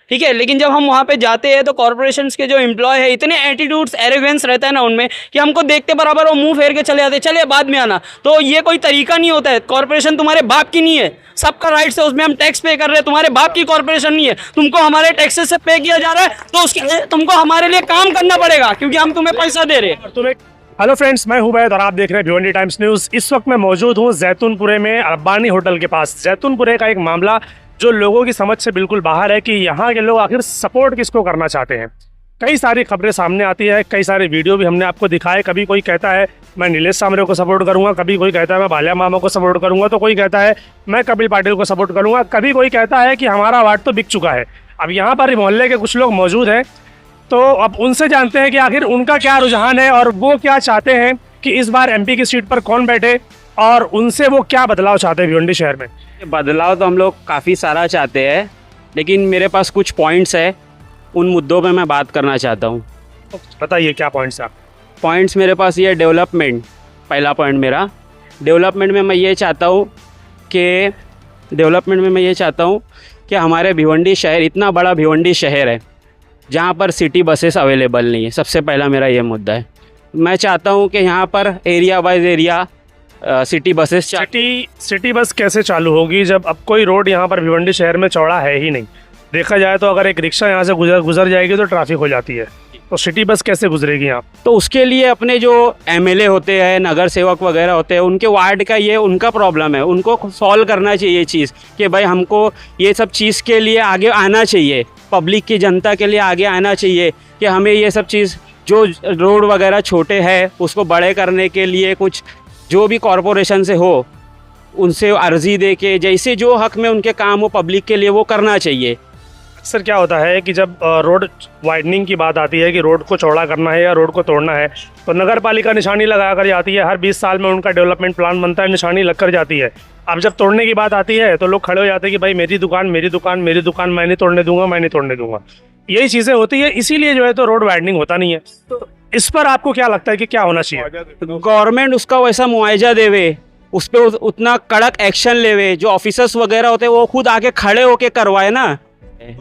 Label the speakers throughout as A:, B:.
A: ठीक है। लेकिन जब हम वहाँ पे जाते हैं तो कॉर्पोरेशंस के जो एम्प्लॉय है इतने एटीट्यूड्स एरोगेंस रहता है ना उनमें कि हमको देखते बराबर वो मुंह फेर के चले जाते, चलिए बाद में आना। तो ये कोई तरीका नहीं होता है। कॉर्पोरेशन तुम्हारे बाप की नहीं है, सबका राइट्स है, उसमें हम टैक्स पे कर रहे हैं, तुम्हारे बाप की कॉर्पोरेशन नहीं है, तुमको हमारे टैक्सेस से पे किया जा रहा है, तो उसके लिए तुमको हमारे लिए काम करना पड़ेगा क्योंकि हम तुम्हें पैसा दे रहे हैं।
B: हेलो फ्रेंड्स, मैं हूं बैद और आप देख रहे हैं भिवंडी टाइम्स न्यूज़। इस वक्त मैं मौजूद हूं जैतूनपुरे में अब्बानी होटल के पास। जैतूनपुरे का एक मामला जो लोगों की समझ से बिल्कुल बाहर है कि यहाँ के लोग आखिर सपोर्ट किसको करना चाहते हैं। कई सारी खबरें सामने आती है, कई सारे वीडियो भी हमने आपको दिखाए। कभी कोई कहता है मैं नीलेश सामरे को सपोर्ट करूंगा, कभी कोई कहता है मैं बालिया मामा को सपोर्ट करूंगा, तो कोई कहता है मैं कपिल पाटिल को सपोर्ट करूंगा, कभी कोई कहता है कि हमारा वार्ड तो बिक चुका है। अब यहाँ पर मोहल्ले के कुछ लोग मौजूद हैं, तो अब उनसे जानते हैं कि आखिर उनका क्या रुझान है और वो क्या चाहते हैं कि इस बार एमपी की सीट पर कौन बैठे, और उनसे वो क्या बदलाव चाहते हैं भिवंडी शहर में।
A: बदलाव तो हम लोग काफ़ी सारा चाहते हैं, लेकिन मेरे पास कुछ पॉइंट्स है, उन मुद्दों पे मैं बात करना चाहता हूँ।
B: बताइए क्या पॉइंट्स हैं।
A: पॉइंट्स मेरे पास ये डेवलपमेंट। पहला पॉइंट मेरा डेवलपमेंट में मैं ये चाहता हूँ कि हमारे भिवंडी शहर, इतना बड़ा भिवंडी शहर है जहाँ पर सिटी बसेस अवेलेबल नहीं है। सबसे पहला मेरा ये मुद्दा है। मैं चाहता हूँ कि यहाँ पर area wise area city buses
B: city bus कैसे चालू होगी जब अब कोई रोड यहाँ पर भिवंडी शहर में चौड़ा है ही नहीं। देखा जाए तो अगर एक रिक्शा यहाँ से गुजर जाएगी तो ट्रैफिक हो जाती है, तो सिटी बस कैसे गुजरेगी यहाँ।
A: तो उसके लिए अपने जो एमएलए होते हैं, नगर सेवक वगैरह होते हैं, उनके वार्ड का ये उनका प्रॉब्लम है, उनको सॉल्व करना चाहिए ये चीज़ कि भाई हमको ये सब चीज़ के लिए आगे आना चाहिए, पब्लिक की जनता के लिए आगे आना चाहिए कि हमें ये सब चीज़ जो रोड वगैरह छोटे हैं उसको बड़े करने के लिए कुछ जो भी कॉरपोरेशन से हो उनसे अर्जी दे के जैसे जो हक में उनके काम हो पब्लिक के लिए वो करना चाहिए।
B: अक्सर क्या होता है कि जब रोड वाइडनिंग की बात आती है कि रोड को चौड़ा करना है या रोड को तोड़ना है, तो नगर पालिका निशानी लगा कर जाती है। हर 20 साल में उनका डेवलपमेंट प्लान बनता है, निशानी लग कर जाती है। अब जब तोड़ने की बात आती है तो लोग खड़े हो जाते हैं कि भाई मेरी दुकान मेरी दुकान मेरी दुकान, मैं नहीं तोड़ने दूंगा, मैं नहीं तोड़ने दूंगा। यही चीज़ें होती है, इसीलिए जो है तो रोड वाइडनिंग होता नहीं है। तो इस पर आपको क्या लगता है कि क्या होना चाहिए।
A: गवर्नमेंट उसका वैसा मुआवजा देवे, उस पर उतना कड़क एक्शन लेवे, जो ऑफिसर्स वगैरह होते हैं वो खुद आके खड़े होके करवाए ना,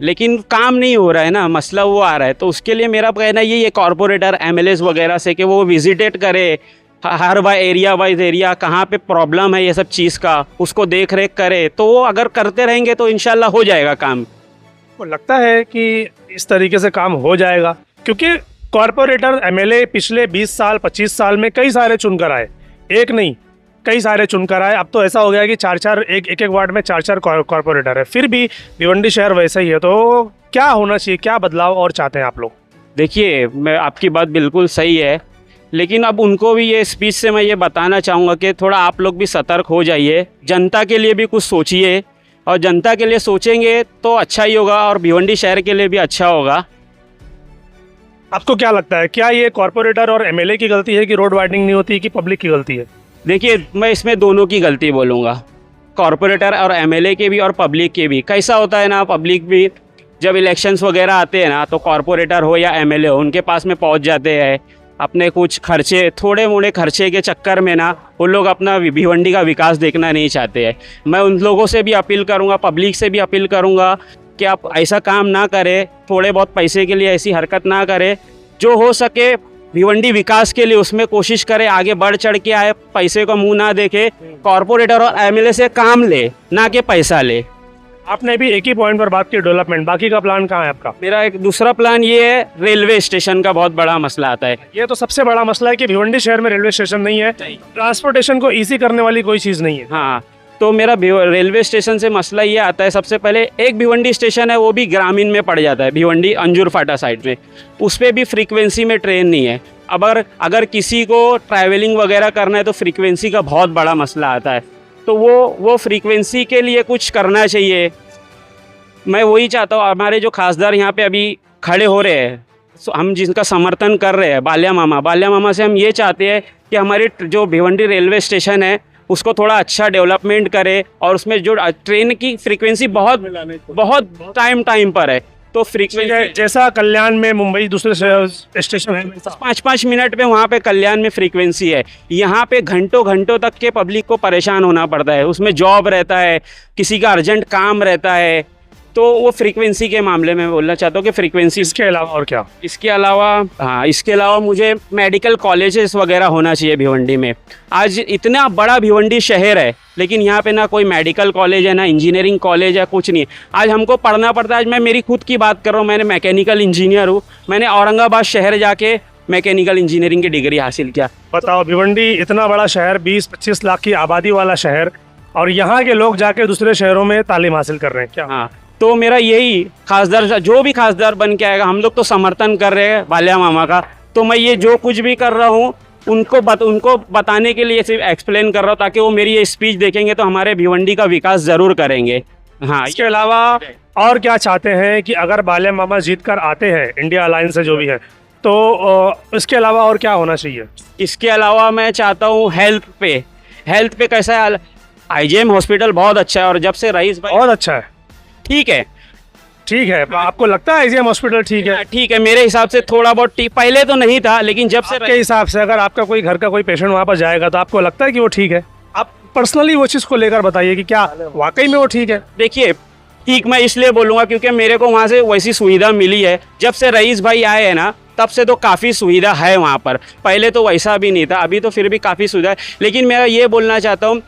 A: लेकिन काम नहीं हो रहा है ना, मसला वो आ रहा है। तो उसके लिए मेरा कहना यही है कॉरपोरेटर एमएलएस वगैरह से कि वो विजिटेट करे हर एरिया वाइज एरिया, कहाँ पे प्रॉब्लम है ये सब चीज़ का, उसको देख रेख करे। तो वो अगर करते रहेंगे तो इंशाल्लाह हो जाएगा काम।
B: को लगता है कि इस तरीके से काम हो जाएगा, क्योंकि कॉरपोरेटर एमएलए पिछले 20 साल 25 साल में कई सारे चुनकर आए, एक नहीं कई सारे चुनकर आए। अब तो ऐसा हो गया कि एक वार्ड में 4 कॉरपोरेटर है, फिर भी भिवंडी शहर वैसा ही है। तो क्या होना चाहिए, क्या बदलाव और चाहते हैं आप लोग।
A: देखिए, मैं आपकी बात बिल्कुल सही है, लेकिन अब उनको भी ये स्पीच से मैं ये बताना चाहूँगा कि थोड़ा आप लोग भी सतर्क हो जाइए, जनता के लिए भी कुछ सोचिए, और जनता के लिए सोचेंगे तो अच्छा ही होगा और भिवंडी शहर के लिए भी अच्छा होगा।
B: आपको क्या लगता है, क्या ये कॉरपोरेटर और एमएलए की गलती है कि रोड वाइडनिंग नहीं होती, कि पब्लिक की गलती है।
A: देखिए, मैं इसमें दोनों की गलती बोलूँगा, कॉरपोरेटर और एमएलए के भी और पब्लिक के भी। कैसा होता है ना, पब्लिक भी जब इलेक्शंस वगैरह आते हैं ना, तो कॉरपोरेटर हो या एमएलए हो उनके पास में पहुंच जाते हैं, अपने कुछ खर्चे, थोड़े मोड़े खर्चे के चक्कर में ना वो लोग अपना भिवंडी का विकास देखना नहीं चाहते हैं। मैं उन लोगों से भी अपील करूँगा, पब्लिक से भी अपील करूँगा कि आप ऐसा काम ना करें, थोड़े बहुत पैसे के लिए ऐसी हरकत ना करें। जो हो सके भिवंडी विकास के लिए उसमें कोशिश करे, आगे बढ़ चढ़ के आए, पैसे को मुंह ना देखे, कॉरपोरेटर और एमएलए से काम ले, ना कि पैसा ले।
B: आपने भी एक ही पॉइंट पर बात की, डेवलपमेंट, बाकी का प्लान कहाँ है आपका।
A: मेरा एक दूसरा प्लान ये है, रेलवे स्टेशन का बहुत बड़ा मसला आता है।
B: ये तो सबसे बड़ा मसला है कि भिवंडी शहर में रेलवे स्टेशन नहीं है, ट्रांसपोर्टेशन को ईजी करने वाली कोई चीज़ नहीं है।
A: हाँ, तो मेरा रेलवे स्टेशन से मसला ये आता है, सबसे पहले एक भिवंडी स्टेशन है, वो भी ग्रामीण में पड़ जाता है, भिवंडी अंजुर फाटा साइड में, उस पर भी फ्रीक्वेंसी में ट्रेन नहीं है। अगर किसी को ट्रैवलिंग वगैरह करना है तो फ्रीक्वेंसी का बहुत बड़ा मसला आता है, तो वो फ्रीक्वेंसी के लिए कुछ करना चाहिए। मैं वही चाहता हूँ, हमारे जो खासदार यहाँ पे अभी खड़े हो रहे हैं, हम जिनका समर्थन कर रहे हैं, बालिया मामा से हम ये चाहते हैं कि हमारी जो भिवंडी रेलवे स्टेशन है उसको थोड़ा अच्छा डेवलपमेंट करे, और उसमें जो ट्रेन की फ्रीक्वेंसी बहुत टाइम पर है, तो फ्रीक्वेंसी
B: जैसा कल्याण में मुंबई दूसरे स्टेशन है
A: 5-5 मिनट पे वहाँ पे कल्याण में फ्रीक्वेंसी है, यहाँ पे घंटों तक के पब्लिक को परेशान होना पड़ता है। उसमें जॉब रहता है, किसी का अर्जेंट काम रहता है, तो वो फ्रीक्वेंसी के मामले में बोलना चाहता हूँ कि फ्रीक्वेंसी
B: इसके अलावा और क्या?
A: इसके अलावा हाँ, इसके अलावा मुझे मेडिकल कॉलेजेस वगैरह होना चाहिए भिवंडी में। आज इतना बड़ा भिवंडी शहर है लेकिन यहाँ पे ना कोई मेडिकल कॉलेज है, ना इंजीनियरिंग कॉलेज है, कुछ नहीं है। आज हमको पढ़ना पड़ता है। आज मैं मेरी खुद की बात कर रहा हूँ, मैंने मैकेनिकल इंजीनियर हूँ, मैंने औरंगाबाद शहर जाके मैकेनिकल इंजीनियरिंग की डिग्री हासिल किया।
B: बताओ, भिवंडी इतना बड़ा शहर, 20-25 लाख की आबादी वाला शहर, और यहाँ के लोग जाके दूसरे शहरों में तालीम हासिल कर रहे हैं क्या?
A: हाँ, तो मेरा यही खासदार, जो भी खासदार बन के आएगा, हम लोग तो समर्थन कर रहे हैं बालिया मामा का। तो मैं ये जो कुछ भी कर रहा हूँ उनको बताने के लिए सिर्फ एक्सप्लेन कर रहा हूँ, ताकि वो मेरी ये स्पीच देखेंगे तो हमारे भिवंडी का विकास ज़रूर करेंगे। हाँ,
B: इसके अलावा और क्या चाहते हैं कि अगर बालिया मामा जीत कर आते हैं इंडिया अलायंस से जो भी है, तो इसके अलावा और क्या होना चाहिए?
A: इसके अलावा मैं चाहता हूँ हेल्थ पे कैसा है, IGM हॉस्पिटल बहुत अच्छा है, और जब से रईस भाई
B: बहुत अच्छा है।
A: ठीक है,
B: ठीक है, आपको लगता है IGM हॉस्पिटल ठीक है?
A: ठीक है, मेरे हिसाब से थोड़ा बहुत ठीक, पहले तो नहीं था, लेकिन जब से
B: आपके हिसाब से अगर आपका कोई घर का कोई पेशेंट वहाँ पर जाएगा तो आपको लगता है कि वो ठीक है? आप पर्सनली वो चीज़ को लेकर बताइए कि क्या वाकई में वो ठीक है?
A: देखिए, ठीक मैं इसलिए बोलूँगा क्योंकि मेरे को वहाँ से वैसी सुविधा मिली है। जब से रईस भाई आए हैं ना, तब से तो काफ़ी सुविधा है वहाँ पर। पहले तो वैसा भी नहीं था, अभी तो फिर भी काफ़ी सुविधा है। लेकिन मैं ये बोलना चाहता हूँ,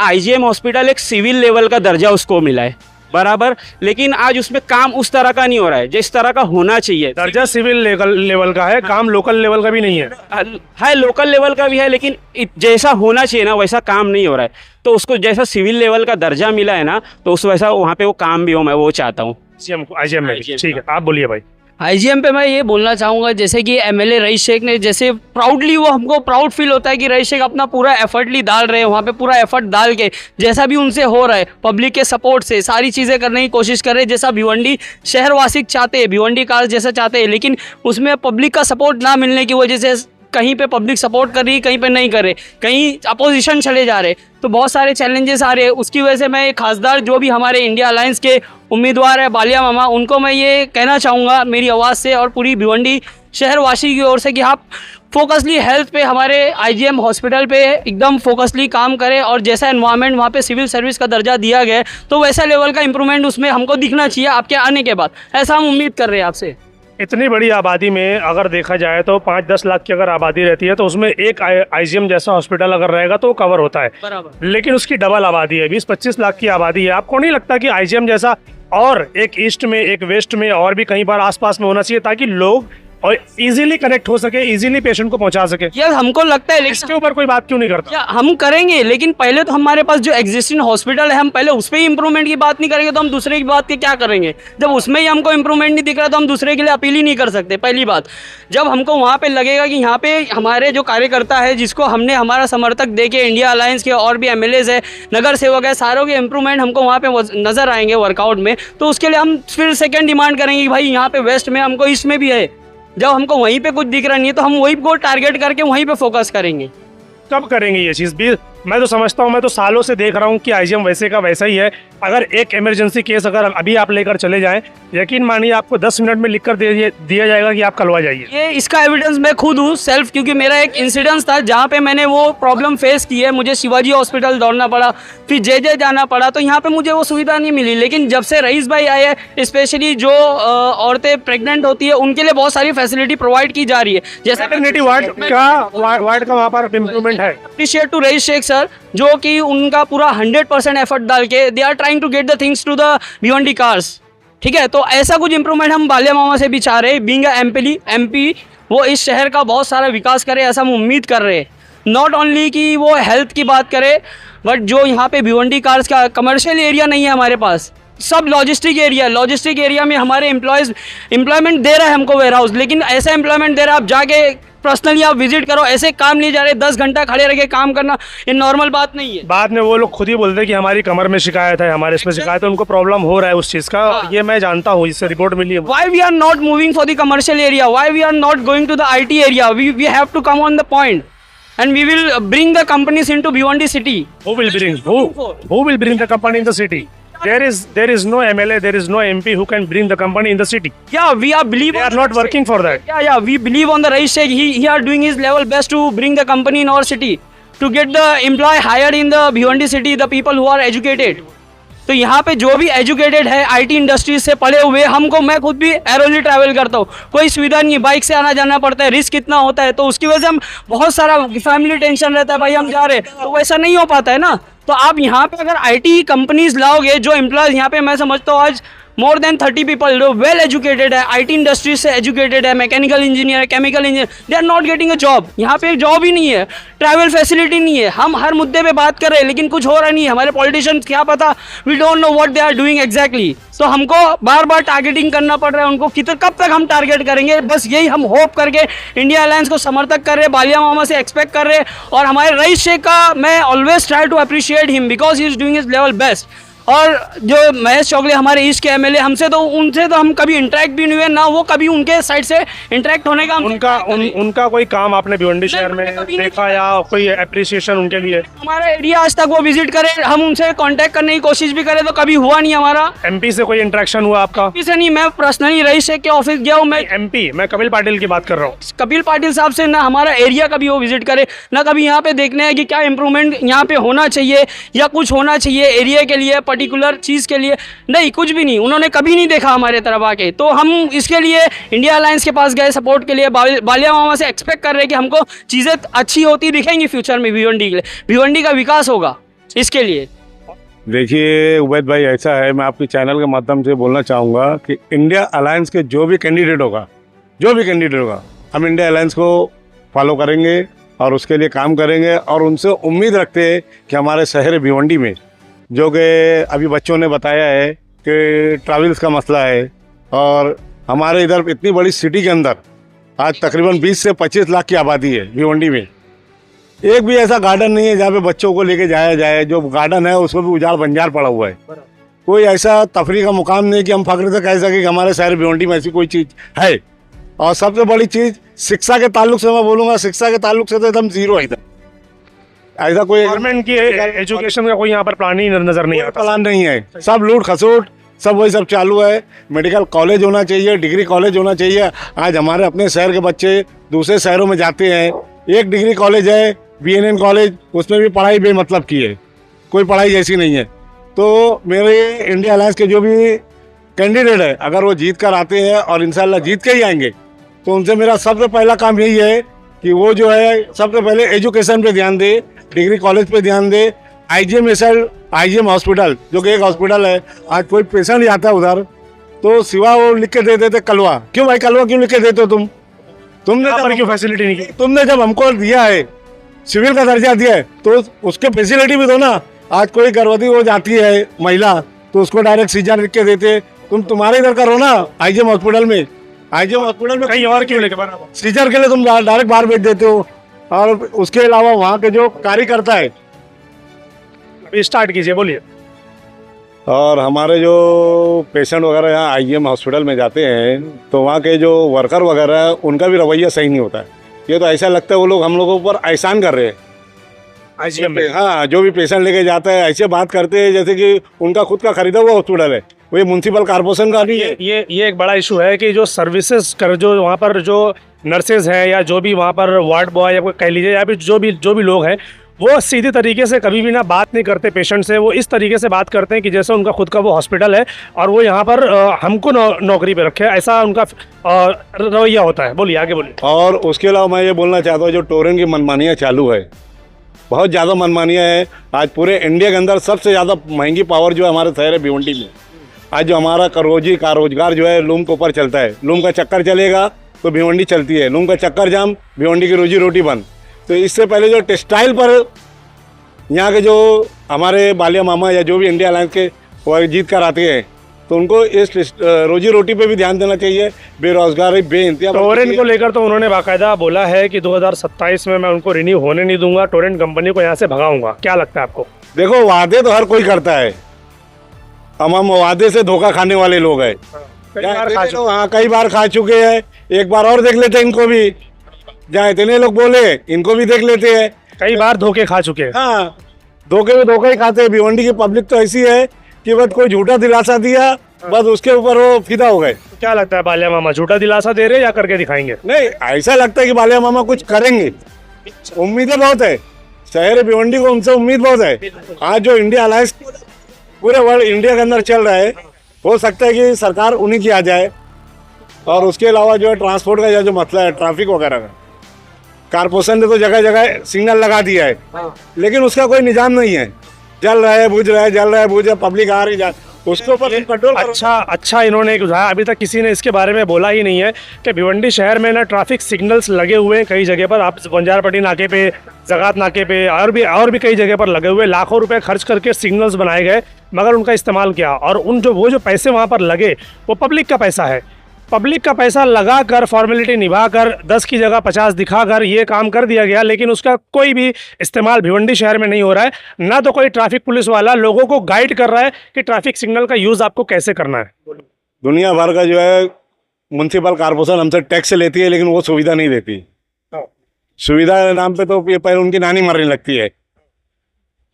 A: IGM हॉस्पिटल एक सिविल लेवल का दर्जा उसको मिला है, बराबर, लेकिन आज उसमें काम उस तरह का नहीं हो रहा है जिस तरह का होना चाहिए।
B: दर्जा सिविल लेवल का है, काम लोकल लेवल का भी नहीं है।
A: लोकल लेवल का भी है, लेकिन जैसा होना चाहिए ना वैसा काम नहीं हो रहा है। तो उसको जैसा सिविल लेवल का दर्जा मिला है ना, तो उस वैसा वहाँ पे वो काम भी हो, मैं वो चाहता हूँ
B: IGM में। ठीक है, आप बोलिए भाई।
C: IGM पे मैं ये बोलना चाहूँगा, जैसे कि MLA रईस शेख ने, जैसे प्राउडली, वो हमको प्राउड फील होता है कि रईस शेख अपना पूरा एफर्टली डाल रहे हैं वहाँ पे, पूरा एफर्ट डाल के जैसा भी उनसे हो रहा है पब्लिक के सपोर्ट से सारी चीज़ें करने की कोशिश कर रहे हैं, जैसा भिवंडी शहरवासी चाहते हैं, भिवंडी कार्स जैसा चाहते हैं। लेकिन उसमें पब्लिक का सपोर्ट ना मिलने की वजह से कहीं पे पब्लिक सपोर्ट कर रही है, कहीं पे नहीं कर रहे, कहीं अपोजिशन चले जा रहे, तो बहुत सारे चैलेंजेस आ रहे हैं। उसकी वजह से मैं एक खासदार जो भी हमारे इंडिया अलायंस के उम्मीदवार है बालिया मामा, उनको मैं ये कहना चाहूँगा मेरी आवाज़ से और पूरी भिवंडी शहरवासी की ओर से कि आप फोकसली हेल्थ पे, हमारे IGM हॉस्पिटल पे एकदम फोकसली काम करें, और जैसा एनवायरनमेंट वहाँ पे सिविल सर्विस का दर्जा दिया गया है तो वैसा लेवल का इंप्रूवमेंट उसमें हमको दिखना चाहिए आपके आने के बाद, ऐसा हम उम्मीद कर रहे हैं आपसे।
B: इतनी बड़ी आबादी में अगर देखा जाए तो 5-10 लाख की अगर आबादी रहती है तो उसमें एक IGM जैसा हॉस्पिटल अगर रहेगा तो वो कवर होता है,
C: बराबर।
B: लेकिन उसकी डबल आबादी है, 20-25 लाख की आबादी है। आपको नहीं लगता कि IGM जैसा और एक ईस्ट में, एक वेस्ट में और भी कहीं पर आसपास में होना चाहिए, ताकि लोग और इजीली कनेक्ट हो सके, इजीली पेशेंट को पहुंचा सके?
C: यार हमको लगता है, लेकिन
B: इसके ऊपर कोई बात क्यों नहीं करता?
C: या हम करेंगे, लेकिन पहले तो हमारे पास जो एग्जिस्टिंग हॉस्पिटल है, हम पहले उस पर ही इंप्रूवमेंट की बात नहीं करेंगे तो हम दूसरे की बात की क्या करेंगे? जब उसमें ही हमको इंप्रूवमेंट नहीं दिख रहा तो हम दूसरे के लिए अपील ही नहीं कर सकते। पहली बात, जब हमको वहाँ पे लगेगा कि यहाँ पे हमारे जो कार्यकर्ता है, जिसको हमने हमारा समर्थक दे के, इंडिया अलायंस के और भी MLAs है, नगर सेवक है, सारों के इंप्रूवमेंट हमको वहाँ पे नजर आएंगे वर्कआउट में, तो उसके लिए हम फिर सेकेंड डिमांड करेंगे कि भाई यहाँ पे वेस्ट में हमको, ईस्ट में भी है। जब हमको वहीं पे कुछ दिख रहा नहीं है तो हम वहीं को टारगेट करके वहीं पे फोकस करेंगे।
B: कब करेंगे ये चीज़ भी? मैं तो समझता हूँ, मैं तो सालों से देख रहा हूँ कि IGM वैसे का वैसा ही है। अगर एक इमरजेंसी केस अगर अभी आप लेकर चले जाएं, यकीन मानिए आपको 10 मिनट में लिखकर दिया जाएगा कि आप कल आ जाइए।
C: ये इसका एविडेंस मैं खुद हूँ सेल्फ, क्योंकि मेरा एक इंसिडेंस था जहाँ पे मैंने वो प्रॉब्लम फेस की है। मुझे शिवाजी हॉस्पिटल दौड़ना पड़ा, फिर JJ जाना पड़ा, तो यहाँ पे मुझे वो सुविधा नहीं मिली। लेकिन जब से रईस भाई आए हैं, स्पेशली जो औरतें प्रेग्नेंट होती है उनके लिए बहुत सारी फैसिलिटी प्रोवाइड की जा रही है। जैसे
B: मैटरनिटी वार्ड का वहाँ पर इम्प्रूवमेंट है।
C: Appreciate to Rais Shaikh sir, जो कि उनका पूरा 100% एफर्ट डाल के they are trying to get the things to the Bhiwandi cars. ठीक है, तो ऐसा कुछ इंप्रूवमेंट हम बालिया मामा से भी चाह रहे हैं। बीइंग अ MP, वो इस शहर का बहुत सारा विकास करे, ऐसा हम उम्मीद कर रहे हैं। नॉट ओनली कि वो हेल्थ की बात करे, बट जो यहाँ पे भिवंडी कार्स का कमर्शियल एरिया नहीं है हमारे पास, सब लॉजिस्टिक एरिया में हमारे एम्प्लॉयमेंट दे रहा है हमको वेयर हाउस, लेकिन ऐसा एम्प्लॉयमेंट दे रहा है, आप जाके पर्सनली आप विजिट करो, ऐसे काम नहीं जा रहे। 10 घंटा खड़े रह के काम करना ये नॉर्मल बात नहीं है।
B: बाद में वो लोग खुद ही बोलते हैं कि हमारी कमर में शिकायत है, हमारे इसमें शिकायत है, उनको प्रॉब्लम हो रहा है उस चीज़ का। ये मैं जानता हूँ, इससे रिपोर्ट मिली है।
C: Why we are not moving for the commercial area? Why we are not going to the IT area? We have to come on the point, and we will bring the companies into Bhiwandi city.
B: Who will bring the company in the city? There is no MLA, there is no MP who can bring the company in the city.
C: Yeah, we are believe.
B: They are not working for that.
C: Yeah, we believe on the Raish Sheikh. He are doing his level best to bring the company in our city, to get the employee hired in the Bhiwandi city, the people who are educated. तो यहाँ पे जो भी educated है IT industry से पढ़े हुए, हमको, मैं खुद भी एरोली ट्रैवल करता हूँ, कोई सुविधा नहीं है, बाइक से आना जाना पड़ता है, रिस्क कितना होता है, तो उसकी वजह से हम बहुत सारा फैमिली टेंशन रहता है, भाई हम जा रहे हैं, तो वैसा नहीं हो पाता है ना। तो आप यहाँ पे अगर आईटी कंपनीज लाओगे, जो एम्प्लॉयज यहाँ पे मैं समझता हूँ आज मोर देन 30 पीपल जो वेल एजुकेटेड है, आईटी इंडस्ट्री से एजुकेटेड है, मैकेनिकल इंजीनियर है, chemical engineer, they are not getting a job. यहाँ पे एक जॉब ही नहीं है, ट्रैवल फैसिलिटी नहीं है, हम हर मुद्दे पे बात कर रहे हैं लेकिन कुछ हो रहा नहीं है। हमारे पॉलिटिशियंस क्या पता, we don't know what they are doing exactly. तो हमको बार बार टारगेटिंग करना पड़ रहा है उनको, कब तक हम टारगेट करेंगे। बस यही हम होप करके इंडिया अलायंस को समर्थक कर रहे हैं, बालिया मामा से एक्सपेक्ट कर रहे हैं। और हमारे रईस शेख का मैं always try to appreciate him because he is doing his level best. और जो महेश चौगले हमारे ईस्ट के एमएलए, उनसे तो हम कभी इंटरेक्ट भी नहीं हुए ना, वो कभी उनके साइड से इंटरेक्ट होने का
B: उनका कोई काम आपने भिवंडी शहर में देखा या कोई अप्रिसिएशन उनके लिए?
C: हमारा एरिया आज तक वो विजिट करे, हम उनसे कांटेक्ट करने की कोशिश भी करें तो कभी हुआ नहीं हमारा।
B: एमपी से कोई इंटरेक्शन हुआ आपका?
C: एमपी से नहीं, मैं पर्सनली रईस शेख के ऑफिस गया हूँ। मैं
B: एमपी, मैं कपिल पाटिल की बात कर रहा हूँ।
C: कपिल पाटिल साहब से ना हमारा एरिया कभी वो विजिट करे, ना कभी यहाँ पे देखने है कि क्या इंप्रूवमेंट यहाँ पे होना चाहिए या कुछ होना चाहिए एरिया के लिए, पर्टिकुलर चीज़ के लिए, नहीं, कुछ भी नहीं, उन्होंने कभी नहीं देखा हमारे तरफ आके। तो हम इसके लिए इंडिया अलायंस के पास गए सपोर्ट के लिए, बालिया मामा से एक्सपेक्ट कर रहे हैं कि हमको चीज़ें अच्छी होती दिखेंगी फ्यूचर में, भिवंडी के लिए, भिवंडी का विकास होगा इसके लिए।
D: देखिए उबैद भाई, ऐसा है, मैं आपके चैनल के माध्यम से बोलना चाहूँगा कि इंडिया अलायंस के जो भी कैंडिडेट होगा, हम इंडिया अलायंस को फॉलो करेंगे और उसके लिए काम करेंगे। और उनसे उम्मीद रखते हैं कि हमारे शहर भिवंडी में, जो कि अभी बच्चों ने बताया है कि ट्रैवल्स का मसला है, और हमारे इधर इतनी बड़ी सिटी के अंदर आज तकरीबन 20 से 25 लाख की आबादी है भिवंडी में, एक भी ऐसा गार्डन नहीं है जहाँ पे बच्चों को लेके जाया जाए। जो गार्डन है उसको भी उजाड़ बंजार पड़ा हुआ है। कोई ऐसा तफरी का मुकाम नहीं कि हम फख्र से कह सकें कि हमारे शहर भिवंडी में ऐसी कोई चीज़ है। और सबसे बड़ी चीज़ शिक्षा के ताल्लुक से मैं बोलूँगा, शिक्षा के ताल्लुक से तो एकदम जीरो है इधर। ऐसा कोई
B: गवर्नमेंट की एजुकेशन का कोई यहाँ पर प्लान ही नजर नहीं आता।
D: प्लान नहीं है, सब लूट खसूट सब वही सब चालू है। मेडिकल कॉलेज होना चाहिए, डिग्री कॉलेज होना चाहिए। आज हमारे अपने शहर के बच्चे दूसरे शहरों में जाते हैं, एक डिग्री कॉलेज है BNN कॉलेज, उसमें भी पढ़ाई बेमतलब की है, कोई पढ़ाई जैसी नहीं है। तो मेरे इंडिया अलायंस के जो भी कैंडिडेट है, अगर वो जीत कर आते हैं और इंशाल्लाह जीत के ही आएंगे, तो उनसे मेरा सबसे पहला काम यही है कि वो जो है सबसे पहले एजुकेशन पे ध्यान दे, डिग्री कॉलेज पे ध्यान दे। IGM हॉस्पिटल जो कि एक हॉस्पिटल है, आज कोई पेशेंट जाता है उधर तो सिवा वो लिख के दे देते कलवा। क्यों भाई कलवा क्यों लिख के देते हो तुमने
B: क्यों फैसिलिटी नहीं की?
D: तुमने जब हमको दिया है, सिविल का दर्जा दिया है, तो उसके फैसिलिटी भी दो ना। आज कोई गर्भवती हो जाती है महिला तो उसको डायरेक्ट सीजर लिख के देते। तुम्हारे इधर करो ना IGM हॉस्पिटल में
B: कहीं और क्यों लेके बराबर
D: सीजर के लिए तुम डायरेक्ट बाहर भेज देते हो। और उसके अलावा वहाँ के जो कार्यकर्ता है,
B: अभी स्टार्ट कीजिए, बोलिए।
D: और हमारे जो पेशेंट वगैरह यहाँ IGM हॉस्पिटल में जाते हैं तो वहाँ के जो वर्कर वगैरह है उनका भी रवैया सही नहीं होता है। ये तो ऐसा लगता है वो लोग हम लोगों पर एहसान कर रहे हैं।
B: IGM में
D: हाँ, जो भी पेशेंट लेके जाता है ऐसे बात करते हैं जैसे कि उनका खुद का खरीदा हुआ हॉस्पिटल है, वो म्यूनसिपल कॉर्पोरेशन का नहीं है।
B: ये एक बड़ा इशू है कि जो सर्विसेज कर, जो वहाँ पर जो नर्सेज हैं या जो भी वहाँ पर वार्ड बॉय या कोई कह लीजिए या फिर जो भी लोग हैं, वो सीधी तरीके से कभी भी ना बात नहीं करते पेशेंट से। वो इस तरीके से बात करते हैं कि जैसे उनका खुद का वो हॉस्पिटल है और वो यहाँ पर हमको नौकरी पे रखे, ऐसा उनका रवैया होता है। बोलिए, आगे बोलिए।
D: और उसके अलावा मैं ये बोलना चाहता हूँ, जो टोरेंट की मनमानियाँ चालू है, बहुत ज़्यादा मनमानियाँ है। आज पूरे इंडिया के अंदर सबसे ज़्यादा महंगी पावर जो है हमारे शहर है भिवंडी में। आज जो हमारा रोजगार जो है लूम के ऊपर चलता है, लूम का चक्कर चलेगा तो भिवंडी चलती है, लूम का चक्कर जाम भिवंडी की रोजी रोटी बंद। तो इससे पहले जो टेक्सटाइल पर यहाँ के जो हमारे बालिया मामा या जो भी इंडिया अलायंस के वो जीत कर आते हैं, तो उनको इस रोजी रोटी पे भी ध्यान देना चाहिए। बेरोजगारी बेइंतहा
B: टोरेंट को लेकर तो उन्होंने बाकायदा बोला है कि 2027 में मैं उनको रिन्यू होने नहीं दूंगा, टोरेंट कंपनी को यहाँ से भगाऊंगा। क्या लगता है आपको?
D: देखो, वादे तो हर कोई करता है, हम वादे से धोखा खाने वाले लोग हैं। कई बार खा चुके हैं, एक बार और देख लेते हैं इनको भी। जहाँ इतने लोग बोले इनको भी देख लेते हैं।
B: कई बार धोखे खा चुके हैं।
D: हाँ, धोखे में धोखा ही खाते हैं। भिवंडी की पब्लिक तो ऐसी है कि बस कोई झूठा दिलासा दिया, बस उसके ऊपर वो फिदा हो गए।
B: क्या लगता है बालिया मामा झूठा दिलासा दे रहे या करके दिखाएंगे?
D: नहीं, ऐसा लगता है कि बालिया मामा कुछ करेंगे, उम्मीदें बहुत है। शहर भिवंडी को उनसे उम्मीद बहुत है। आज जो इंडिया अलायंस पूरे वर्ल्ड इंडिया के अंदर चल रहा है। हो सकता है कि सरकार उन्हीं की आ जाए। और उसके अलावा जो है ट्रांसपोर्ट का जो मसला है, ट्रैफिक वगैरह का, कारपोरेशन ने तो जगह जगह सिग्नल लगा दिया है, लेकिन उसका कोई निजाम नहीं है। जल रहा है, बुझ रहा है, जल रहा है, बुझ रहा है, पब्लिक आ रही जा, उसके ऊपर कंट्रोल करो।
B: अच्छा इन्होंने एक उठाया, अभी तक किसी ने इसके बारे में बोला ही नहीं है कि भिवंडी शहर में ना ट्रैफिक सिग्नल्स लगे हुए हैं कई जगह पर। आप बंजारपट्टी नाके पे, जगात नाके पे और भी कई जगह पर लगे हुए, लाखों रुपए खर्च करके सिग्नल्स बनाए गए, मगर उनका इस्तेमाल किया। और वो जो पैसे वहाँ पर लगे वो पब्लिक का पैसा है। पब्लिक का पैसा लगा कर, फॉर्मेलिटी निभा कर, 10 की जगह 50 दिखा कर ये काम कर दिया गया, लेकिन उसका कोई भी इस्तेमाल भिवंडी शहर में नहीं हो रहा है। ना तो कोई ट्रैफिक पुलिस वाला लोगों को गाइड कर रहा है कि ट्रैफिक सिग्नल का यूज़ आपको कैसे करना है।
D: दुनिया भर का जो है म्युनिसिपल कॉर्पोरेशन हमसे टैक्स लेती है, लेकिन वो सुविधा नहीं देती। सुविधा के नाम पे तो ये पहले उनकी नानी मरने लगती है।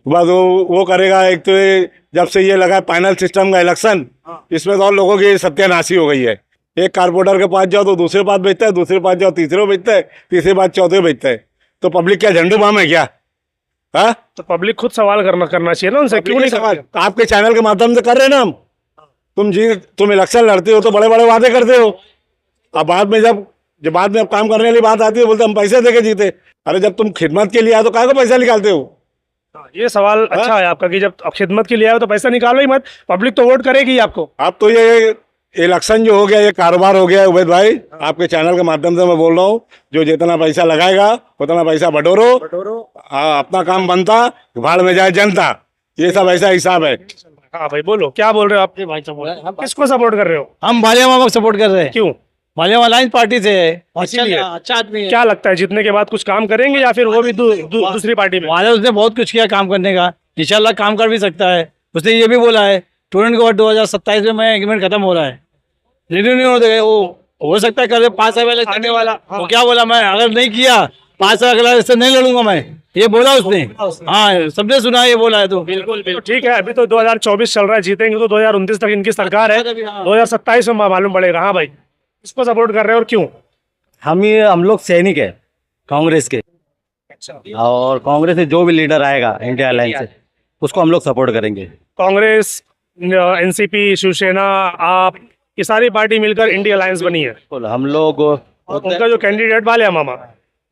D: बस वो करेगा। एक तो जब से ये लगा पैनल सिस्टम का इलेक्शन, इसमें तो और लोगों की सत्यानाशी हो गई है। एक कारपोरेटर के पास जाओ तो दूसरे पास बेचता है, दूसरे पास जाओ तीसरे बेचता है, तीसरे पास चौथे बेचता है। तो पब्लिक क्या झंडू बाम है क्या? हाँ, तो
B: पब्लिक खुद सवाल करना चाहिए ना उनसे, क्यों नहीं सवाल?
D: आपके चैनल के माध्यम से कर रहे हैं ना हम। तुम इलेक्शन लड़ते हो तो बड़े बड़े वादे करते हो, अब बाद में जब काम करने वाली बात आती है बोलते हम पैसे देके जीते। अरे जब तुम खिदमत के लिए आए तो काहे को पैसा निकालते हो?
B: ये सवाल अच्छा है आपका कि जब खिदमत के लिए आए तो पैसा निकालो ही मत, पब्लिक तो वोट करेगी आपको।
D: अब तो ये इलेक्शन जो हो गया, ये कारोबार हो गया है उबैद भाई। आपके चैनल के माध्यम से मैं बोल रहा हूँ, जो जितना पैसा लगाएगा उतना पैसा बटोरो। अपना काम बनता, भाड़ में जाए जनता, ये सब ऐसा हिसाब है।
B: हाँ भाई बोलो, क्या बोल रहे हो आप? भाई सपोर्ट, किसको सपोर्ट कर रहे हो?
E: हम भालिया मामा को सपोर्ट कर रहे हैं।
B: क्यों?
E: भालिया अलायंस पार्टी से है।
B: अच्छा आदमी है। क्या लगता है जीतने के बाद कुछ काम करेंगे या फिर वो भी दूसरी पार्टी में?
E: वादा उसने बहुत कुछ किया काम करने का, इंशाल्लाह काम कर भी सकता है। उसने ये भी बोला है स्टूडेंट को 2027 में एग्रीमेंट खत्म हो रहा है, रिन्यू नहीं होते, वो हो सकता है कर 5 साल पहले करने वाला। वो क्या बोला, मैं अगर नहीं किया 5 साल अगला इससे नहीं लड़ूंगा मैं, ये बोला उसने। हाँ, सबने सुना ये बोला है। तो
B: बिल्कुल ठीक है। अभी तो 2024 चल रहा है, जीतेंगे तो 2029 तक इनकी सरकार है, 2027 में मालूम पड़ेगा। हाँ भाई, किसको सपोर्ट कर रहे हो और क्यों?
E: हम लोग सैनिक है कांग्रेस के, और कांग्रेस से जो भी लीडर आएगा इंडिया अलायंस से, उसको हम लोग सपोर्ट करेंगे।
B: कांग्रेस, एनसीपी, शिवसेना, आप, ये सारी पार्टी मिलकर इंडिया अलायंस बनी है।
E: हम लोग
B: उनका जो कैंडिडेट भालिया मामा,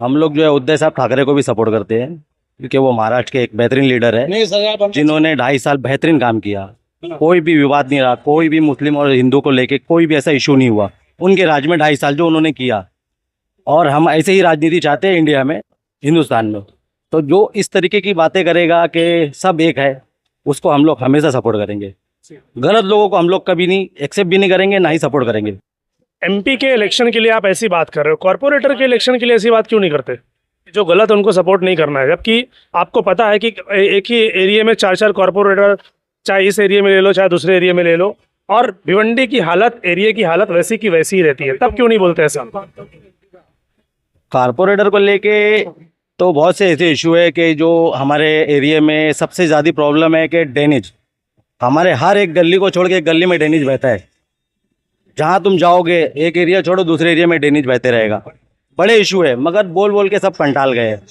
E: हम लोग जो है उद्धव साहब ठाकरे को भी सपोर्ट करते हैं, क्योंकि वो महाराष्ट्र के एक बेहतरीन लीडर है, जिन्होंने 2.5 साल बेहतरीन काम किया। कोई भी विवाद नहीं रहा, कोई भी मुस्लिम और हिंदू को लेके कोई भी ऐसा इशू नहीं हुआ उनके राज में। 2.5 साल जो उन्होंने किया, और हम ऐसे ही राजनीति चाहते हैं इंडिया में, हिंदुस्तान में। तो जो इस तरीके की बातें करेगा कि सब एक है, उसको हम लोग हमेशा सपोर्ट करेंगे। गलत लोगों को हम लोग कभी नहीं एक्सेप्ट भी नहीं करेंगे, ना ही सपोर्ट करेंगे।
B: एमपी के इलेक्शन के लिए आप ऐसी बात कर रहे हो, कॉर्पोरेटर के इलेक्शन के लिए ऐसी बात क्यों नहीं करते? जो गलत उनको सपोर्ट नहीं करना है, जबकि आपको पता है कि एक ही एरिया में 4 कॉर्पोरेटर, चाहे इस एरिया में ले लो चाहे दूसरे एरिया में ले लो, और भिवंडी की हालत, एरिया की हालत वैसी की वैसी ही रहती है, तब क्यों नहीं बोलते ऐसा?
E: कारपोरेटर को लेके तो बहुत से ऐसे इशू है कि जो हमारे एरिया में सबसे ज़्यादा प्रॉब्लम है कि ड्रेनेज। हमारे हर एक गली को छोड़ के एक गली में ड्रेनेज बहता है। जहाँ तुम जाओगे एक एरिया छोड़ो दूसरे एरिया में ड्रेनेज बहते रहेगा। बड़े इशू है, मगर बोल बोल के सब पंटाल गए हैं।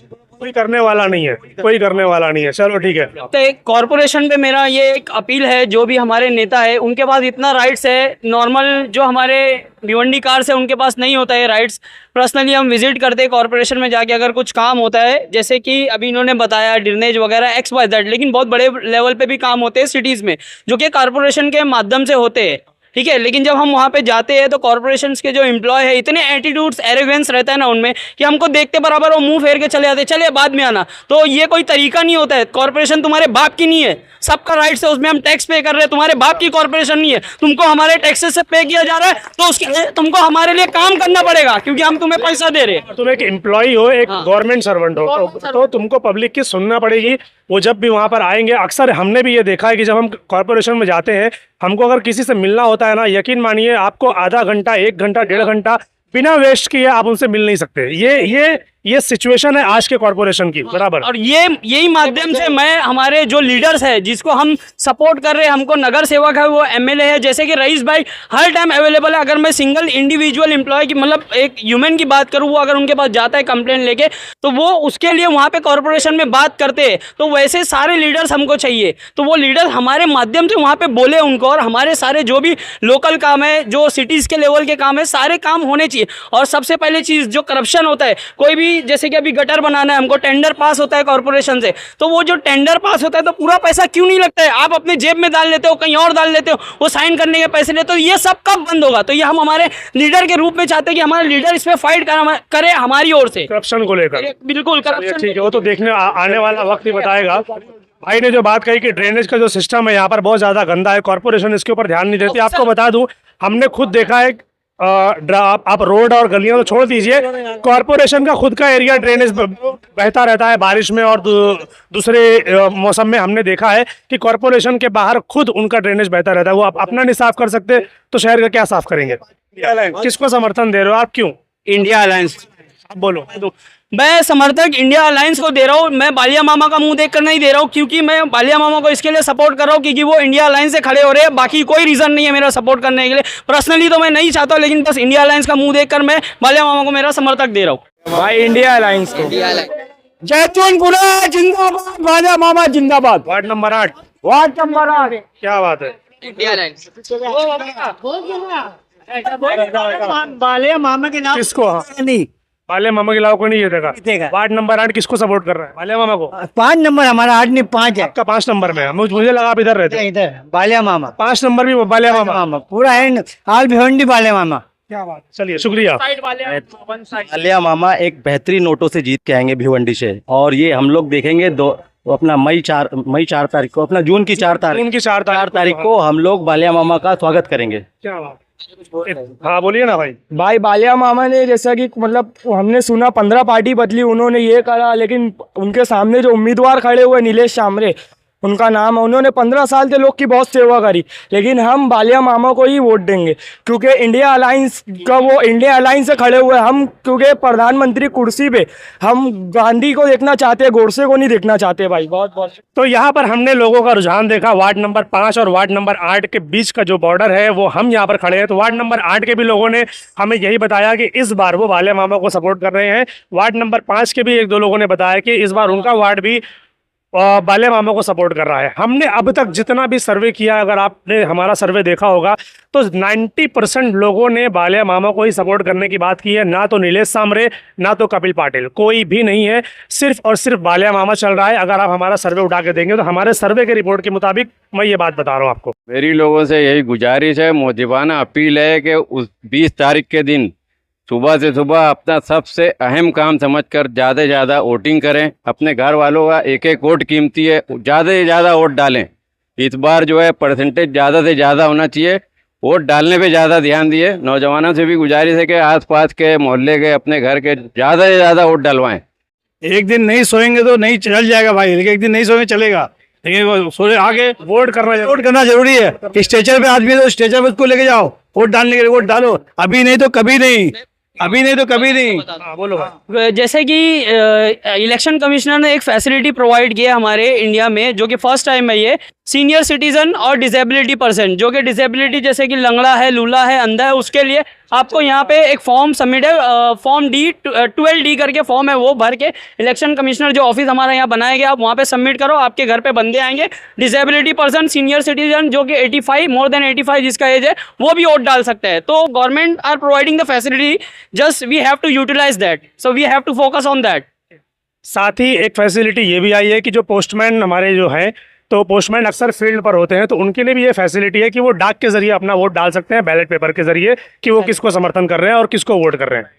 B: कोई करने वाला नहीं है, कोई करने वाला नहीं है। चलो ठीक है।
C: तो एक कॉरपोरेशन पे मेरा ये एक अपील है, जो भी हमारे नेता है उनके पास इतना राइट्स है, नॉर्मल जो हमारे भिवंडी कार से उनके पास नहीं होता है राइट्स। पर्सनली हम विजिट करते हैं कॉरपोरेशन में जाके, अगर कुछ काम होता है, जैसे कि अभी इन्होंने बताया ड्रेनेज वगैरह XYZ, लेकिन बहुत बड़े लेवल पे भी काम होते हैं सिटीज़ में, जो कि कॉरपोरेशन के माध्यम से होते हैं, ठीक है। लेकिन जब हम वहाँ पे जाते हैं तो कॉर्पोरेशन के जो एम्प्लॉय है, इतने एटीट्यूड्स, एरोगेंस रहता है ना उनमें, कि हमको देखते बराबर वो मुंह फेर के चले जाते, चले बाद में आना। तो ये कोई तरीका नहीं होता है। कॉर्पोरेशन तुम्हारे बाप की नहीं है, सबका राइट्स है, उसमें हम टैक्स पे कर रहे हैं। तुम्हारे बाप की कॉर्पोरेशन नहीं है, तुमको हमारे टैक्सेस से पे किया जा रहा है, तो उसके तुमको हमारे लिए काम करना पड़ेगा, क्योंकि हम तुम्हें पैसा दे रहे हैं।
B: तुम एक एम्प्लॉय हो, एक गवर्नमेंट सर्वेंट हो, तो तुमको पब्लिक की सुनना पड़ेगी। वो जब भी वहाँ पर आएंगे, अक्सर हमने भी ये देखा है कि जब हम कॉर्पोरेशन में जाते हैं, हमको अगर किसी से मिलना होता है ना, यकीन मानिए आपको आधा घंटा, 1 घंटा, 1.5 घंटा बिना वेस्ट किए आप उनसे मिल नहीं सकते। ये सिचुएशन है आज के कॉर्पोरेशन की, बराबर।
C: और ये यही माध्यम से मैं हमारे जो लीडर्स है जिसको हम सपोर्ट कर रहे हैं, हमको नगर सेवक है, वो एमएलए है, जैसे कि रईस भाई हर टाइम अवेलेबल है। अगर मैं सिंगल इंडिविजुअल एम्प्लॉय की मतलब एक ह्यूमन की बात करूँ, वो अगर उनके पास जाता है कंप्लेंट लेके तो वो उसके लिए वहाँ पे कॉर्पोरेशन में बात करते हैं। तो वैसे सारे लीडर्स हमको चाहिए, तो वो लीडर्स हमारे माध्यम से वहाँ पे बोले उनको, और हमारे सारे जो भी लोकल काम है, जो सिटीज़ के लेवल के काम है, सारे काम होने चाहिए। और सबसे पहले चीज़ जो करप्शन होता है, कोई भी जैसे कि अभी गटर बनाना है, हमको टेंडर पास होता है कॉर्पोरेशन से, तो वो जो टेंडर पास होता है तो पूरा पैसा क्यों नहीं लगता है, आप अपने जेब में डाल लेते हो, कहीं और डाल लेते हो, वो साइन करने के पैसे लेते हो, ये सब कब बंद होगा? तो ये हम हमारे लीडर के रूप में चाहते हैं कि हमारे लीडर इस पर फाइट करे हमारी ओर से,
B: करप्शन को लेकर।
C: बिल्कुल करप्शन।
B: ठीक है, वो तो देखने आने वाला वक्त ही बताएगा। भाई ने जो बात कही कि ड्रेनेज का जो सिस्टम है यहाँ पर बहुत ज्यादा गंदा है, कॉर्पोरेशन इसके ऊपर ध्यान नहीं देती। आपको बता दूं, हमने खुद देखा है, आप रोड और गलियां तो छोड़ दीजिए, कॉर्पोरेशन का खुद का एरिया ड्रेनेज बहता रहता है बारिश में, और दूसरे मौसम में हमने देखा है कि कॉर्पोरेशन के बाहर खुद उनका ड्रेनेज बहता रहता है। वो आप अपना नहीं साफ कर सकते तो शहर का क्या साफ करेंगे? किसको समर्थन दे रहे हो आप, क्यों?
A: India alliance.
B: आप बोलो।
C: मैं समर्थक इंडिया अलायंस को दे रहा हूँ। मैं बालिया मामा का मुंह देखकर नहीं दे रहा हूँ, क्योंकि मैं बालिया मामा को इसके लिए सपोर्ट कर रहा हूँ क्योंकि वो इंडिया अलायंस से खड़े हो रहे हैं। बाकी कोई रीज़न नहीं है मेरा सपोर्ट करने के लिए, पर्सनली तो मैं नहीं चाहता, लेकिन बस इंडिया अलायंस का मुंह देखकर मैं बालिया मामा को मेरा समर्थक दे रहा हूँ।
A: भाई इंडिया अलायंस को। जैतूनपुरा जिंदाबाद, बालिया मामा जिंदाबाद।
B: Ward number 8।
A: Ward number 8।
B: क्या बात है?
F: बालिया मामा के नाम
B: किसको? हाँ,
F: नहीं
B: बालिया मामा के अलावा कोई नहीं जीतेगा।
F: जीतेगा।
B: वार्ड नंबर 8 किसको सपोर्ट कर रहा है? बालिया मामा को।
F: 5 नंबर हमारा, 8 नहीं 5 है।
B: आपका 5 नंबर में है, मुझे लगा आप इधर रहते हैं।
F: इधर बालिया मामा,
B: 5 नंबर भी बालिया मामा।
F: मामा पूरा है, आल भिवंडी बालिया मामा।
B: क्या बात, चलिए शुक्रिया।
E: बालिया मामा एक बेहतरीन नोटों से जीत के आएंगे भिवंडी से, और ये हम लोग देखेंगे अपना मई 4 तारीख को, अपना जून की 4 तारीख को हम लोग बालिया मामा का स्वागत करेंगे।
B: क्या बात। हाँ बोलिए ना भाई।
G: भाई बालिया मामा ने जैसा कि मतलब हमने सुना 15 पार्टी बदली, उन्होंने ये करा, लेकिन उनके सामने जो उम्मीदवार खड़े हुए नीलेश शामरे उनका नाम है, उन्होंने 15 साल से लोग की बहुत सेवा करी, लेकिन हम बालिया मामा को ही वोट देंगे क्योंकि इंडिया अलायंस का वो इंडिया अलायंस से खड़े हुए हम, क्योंकि प्रधानमंत्री कुर्सी पे हम गांधी को देखना चाहते हैं, गोडसे को नहीं देखना चाहते भाई। बहुत बहुत।
B: तो यहाँ पर हमने लोगों का रुझान देखा, वार्ड नंबर 5 और वार्ड नंबर 8 के बीच का जो बॉर्डर है वो हम यहाँ पर खड़े हैं। तो वार्ड नंबर 8 के भी लोगों ने हमें यही बताया कि इस बार वो बालिया मामा को सपोर्ट कर रहे हैं। वार्ड नंबर 5 के भी 1-2 लोगों ने बताया कि इस बार उनका वार्ड भी बालिया मामा को सपोर्ट कर रहा है। हमने अब तक जितना भी सर्वे किया, अगर आपने हमारा सर्वे देखा होगा तो 90% लोगों ने बालिया मामा को ही सपोर्ट करने की बात की है। ना तो नीलेश सामरे, ना तो कपिल पाटिल, कोई भी नहीं है, सिर्फ और सिर्फ बालिया मामा चल रहा है। अगर आप हमारा सर्वे उठा के देंगे तो हमारे सर्वे के रिपोर्ट के मुताबिक मैं ये बात बता रहा हूँ आपको।
H: मेरी लोगों से यही गुजारिश है, मोदिबाना अपील है कि उस 20 तारीख के दिन सुबह से सुबह अपना सबसे अहम काम समझकर ज़्यादा से ज़्यादा वोटिंग करें। अपने घर वालों का एक एक वोट कीमती है, ज़्यादा से ज़्यादा वोट डालें। इस बार जो है परसेंटेज ज़्यादा से ज़्यादा होना चाहिए, वोट डालने पे ज़्यादा ध्यान दिए। नौजवानों से भी गुजारिश है कि आसपास के मोहल्ले के, अपने घर के ज़्यादा से ज़्यादा वोट डलवाएं।
D: एक दिन नहीं सोएंगे तो नहीं चल जाएगा भाई, लेकिन एक दिन नहीं सोएंगे चलेगा, लेकिन सोए आगे
B: वोट करना
D: जरूरी है। स्टेचर पे आदमी है तो स्टेचर पे उसको लेके जाओ, वोट डालने के लिए वोट डालो, अभी नहीं तो कभी नहीं, अभी नहीं तो कभी नहीं।
B: बोलो भाई।
C: जैसे कि इलेक्शन कमिश्नर ने एक फैसिलिटी प्रोवाइड किया हमारे इंडिया में, जो कि फर्स्ट टाइम है ये, सीनियर सिटीजन और डिसेबिलिटी पर्सन, जो कि डिसेबिलिटी जैसे कि लंगड़ा है, लूला है, अंधा है, उसके लिए आपको यहाँ पे एक फॉर्म सबमिट है, फॉर्म D 12D करके फॉर्म है, वो भर के इलेक्शन कमिश्नर जो ऑफिस हमारा यहाँ बनाया गया, आप वहाँ पे सबमिट करो, आपके घर पे बंदे आएंगे। डिसेबिलिटी पर्सन, सीनियर सिटीजन जो कि 85 मोर देन 85 जिसका एज है, वो भी वोट डाल सकते हैं। तो government are providing the facility, just we have to utilise that, so we have to focus on that.
B: साथ ही एक फैसिलिटी ये भी आई है कि जो पोस्टमैन हमारे जो हैं, तो पोस्टमैन अक्सर फील्ड पर होते हैं, तो उनके लिए भी ये फैसिलिटी है कि वो डाक के जरिए अपना वोट डाल सकते हैं, बैलेट पेपर के जरिए, कि वो किसको समर्थन कर रहे हैं और किसको वोट कर रहे हैं।